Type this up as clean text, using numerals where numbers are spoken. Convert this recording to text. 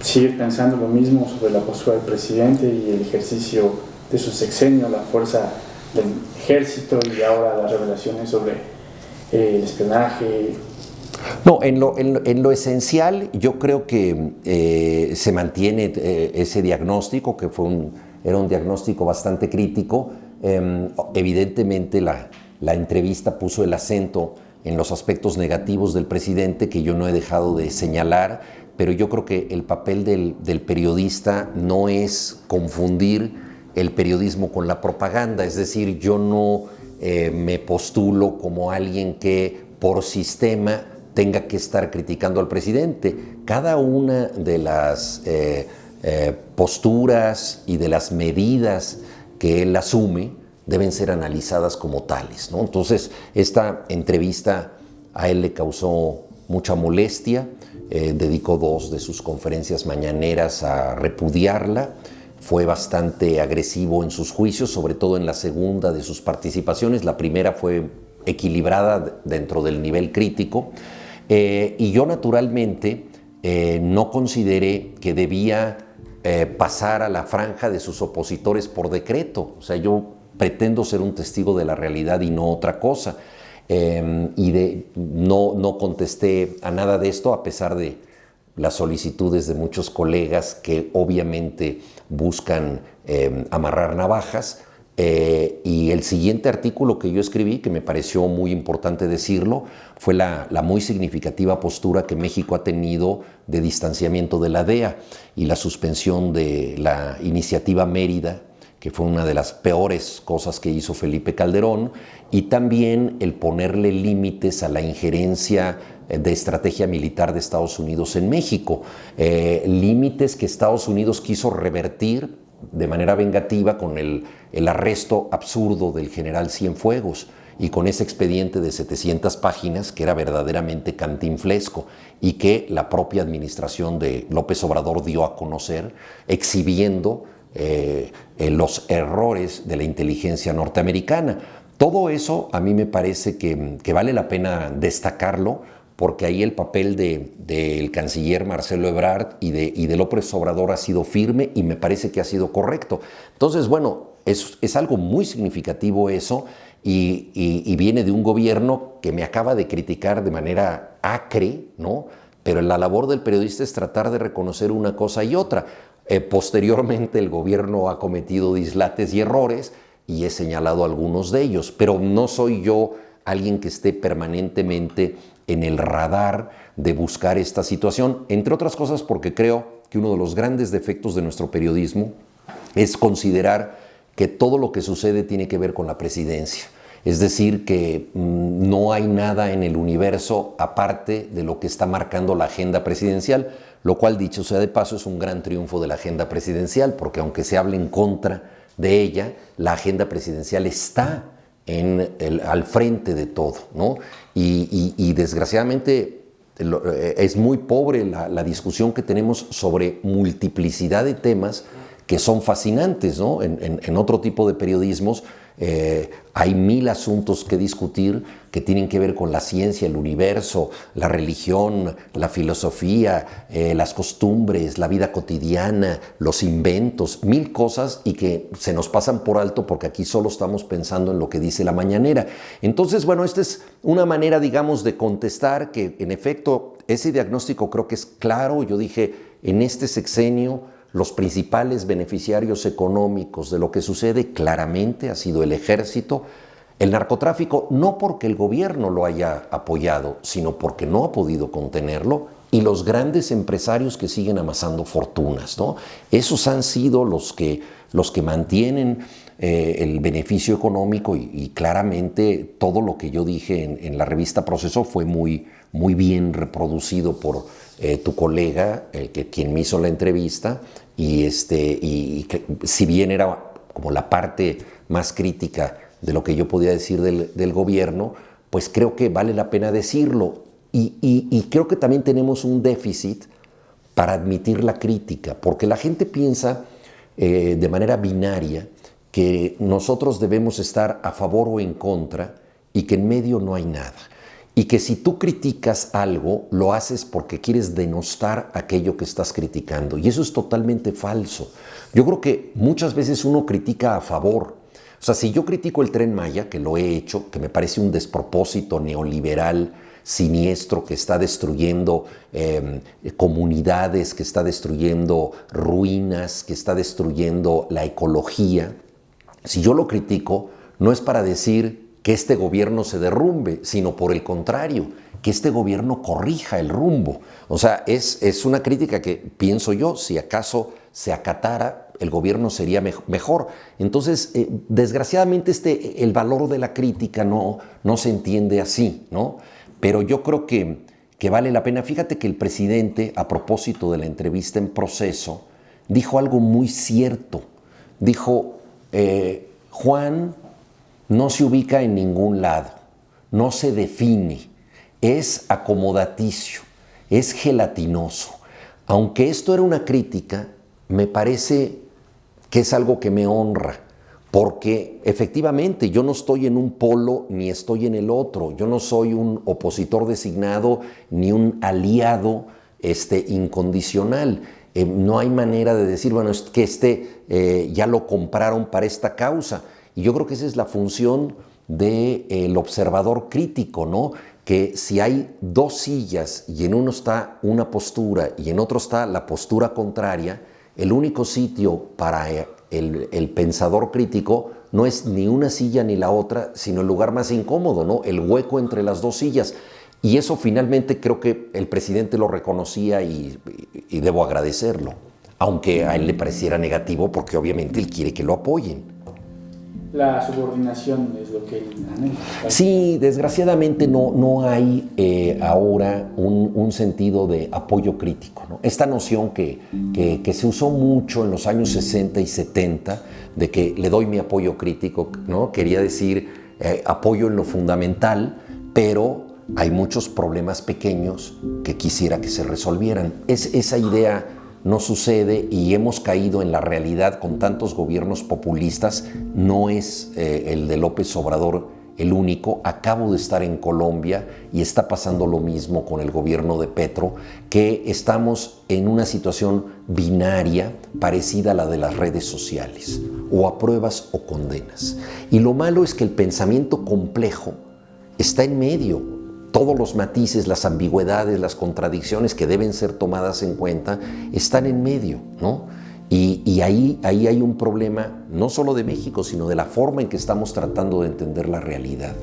seguir pensando lo mismo sobre la postura del presidente y el ejercicio de su sexenio, la fuerza del ejército y ahora las revelaciones sobre el espionaje? No, en lo esencial yo creo que se mantiene ese diagnóstico, que era un diagnóstico bastante crítico. Evidentemente la entrevista puso el acento en los aspectos negativos del presidente, que yo no he dejado de señalar, pero yo creo que el papel del periodista no es confundir el periodismo con la propaganda. Es decir, yo no me postulo como alguien que por sistema tenga que estar criticando al presidente. Cada una de las posturas y de las medidas que él asume deben ser analizadas como tales, ¿no? Entonces, esta entrevista a él le causó mucha molestia, dedicó 2 de sus conferencias mañaneras a repudiarla, fue bastante agresivo en sus juicios, sobre todo en la segunda de sus participaciones. La primera fue equilibrada dentro del nivel crítico, y yo naturalmente no consideré que debía pasar a la franja de sus opositores por decreto. O sea, yo pretendo ser un testigo de la realidad y no otra cosa. No contesté a nada de esto, a pesar de las solicitudes de muchos colegas que obviamente buscan amarrar navajas. Y el siguiente artículo que yo escribí, que me pareció muy importante decirlo, fue la muy significativa postura que México ha tenido de distanciamiento de la DEA y la suspensión de la iniciativa Mérida, que fue una de las peores cosas que hizo Felipe Calderón, y también el ponerle límites a la injerencia de estrategia militar de Estados Unidos en México, límites que Estados Unidos quiso revertir de manera vengativa con el arresto absurdo del general Cienfuegos y con ese expediente de 700 páginas que era verdaderamente cantinflesco y que la propia administración de López Obrador dio a conocer, exhibiendo los errores de la inteligencia norteamericana. Todo eso a mí me parece que vale la pena destacarlo, porque ahí el papel del canciller Marcelo Ebrard y de López Obrador ha sido firme y me parece que ha sido correcto. Entonces, bueno, es algo muy significativo eso, y viene de un gobierno que me acaba de criticar de manera acre, ¿no? Pero la labor del periodista es tratar de reconocer una cosa y otra. Posteriormente el gobierno ha cometido dislates y errores y he señalado algunos de ellos, pero no soy yo alguien que esté permanentemente en el radar de buscar esta situación, entre otras cosas porque creo que uno de los grandes defectos de nuestro periodismo es considerar que todo lo que sucede tiene que ver con la presidencia. Es decir, que no hay nada en el universo aparte de lo que está marcando la agenda presidencial, lo cual, dicho sea de paso, es un gran triunfo de la agenda presidencial, porque aunque se hable en contra de ella, la agenda presidencial está al frente de todo, ¿no? Y desgraciadamente es muy pobre la discusión que tenemos sobre multiplicidad de temas que son fascinantes, ¿no? En otro tipo de periodismos hay 1000 asuntos que discutir que tienen que ver con la ciencia, el universo, la religión, la filosofía, las costumbres, la vida cotidiana, los inventos, 1000 cosas, y que se nos pasan por alto porque aquí solo estamos pensando en lo que dice la mañanera. Entonces, bueno, esta es una manera, digamos, de contestar que, en efecto, ese diagnóstico creo que es claro. Yo dije, en este sexenio, los principales beneficiarios económicos de lo que sucede claramente ha sido el ejército, el narcotráfico, no porque el gobierno lo haya apoyado, sino porque no ha podido contenerlo, y los grandes empresarios que siguen amasando fortunas, ¿no? Esos han sido los que mantienen el beneficio económico, y claramente todo lo que yo dije en la revista Proceso fue muy bien reproducido por tu colega, quien me hizo la entrevista, y si bien era como la parte más crítica de lo que yo podía decir del gobierno, pues creo que vale la pena decirlo, y creo que también tenemos un déficit para admitir la crítica, porque la gente piensa de manera binaria que nosotros debemos estar a favor o en contra y que en medio no hay nada. y que si tú criticas algo, lo haces porque quieres denostar aquello que estás criticando. Y eso es totalmente falso. Yo creo que muchas veces uno critica a favor. O sea, si yo critico el Tren Maya, que lo he hecho, que me parece un despropósito neoliberal, siniestro, que está destruyendo comunidades, que está destruyendo ruinas, que está destruyendo la ecología, si yo lo critico, no es para decir que este gobierno se derrumbe, sino por el contrario, que este gobierno corrija el rumbo. O sea, es una crítica que, pienso yo, si acaso se acatara, el gobierno sería mejor. Entonces, desgraciadamente, el valor de la crítica no se entiende así, ¿no? Pero yo creo que vale la pena. Fíjate que el presidente, a propósito de la entrevista en Proceso, dijo algo muy cierto. Dijo, Juan no se ubica en ningún lado, no se define, es acomodaticio, es gelatinoso. Aunque esto era una crítica, me parece que es algo que me honra, porque efectivamente yo no estoy en un polo ni estoy en el otro. Yo no soy un opositor designado ni un aliado incondicional. No hay manera de decir, bueno, es que ya lo compraron para esta causa. Y yo creo que esa es la función del observador crítico, ¿no? Que si hay dos sillas y en uno está una postura y en otro está la postura contraria, el único sitio para el pensador crítico no es ni una silla ni la otra, sino el lugar más incómodo, ¿no? El hueco entre las dos sillas. Y eso finalmente creo que el presidente lo reconocía y debo agradecerlo, aunque a él le pareciera negativo porque obviamente él quiere que lo apoyen. La subordinación es lo que él anhela. Sí, desgraciadamente no hay ahora un sentido de apoyo crítico, ¿no? Esta noción que se usó mucho en los años 60 y 70 de que le doy mi apoyo crítico, ¿no? Quería decir apoyo en lo fundamental, pero hay muchos problemas pequeños que quisiera que se resolvieran. Esa idea no sucede y hemos caído en la realidad con tantos gobiernos populistas. No es el de López Obrador el único. Acabo de estar en Colombia y está pasando lo mismo con el gobierno de Petro, que estamos en una situación binaria parecida a la de las redes sociales. O apruebas o condenas. Y lo malo es que el pensamiento complejo está en medio. Todos los matices, las ambigüedades, las contradicciones que deben ser tomadas en cuenta están en medio, ¿no? Y ahí hay un problema no solo de México, sino de la forma en que estamos tratando de entender la realidad.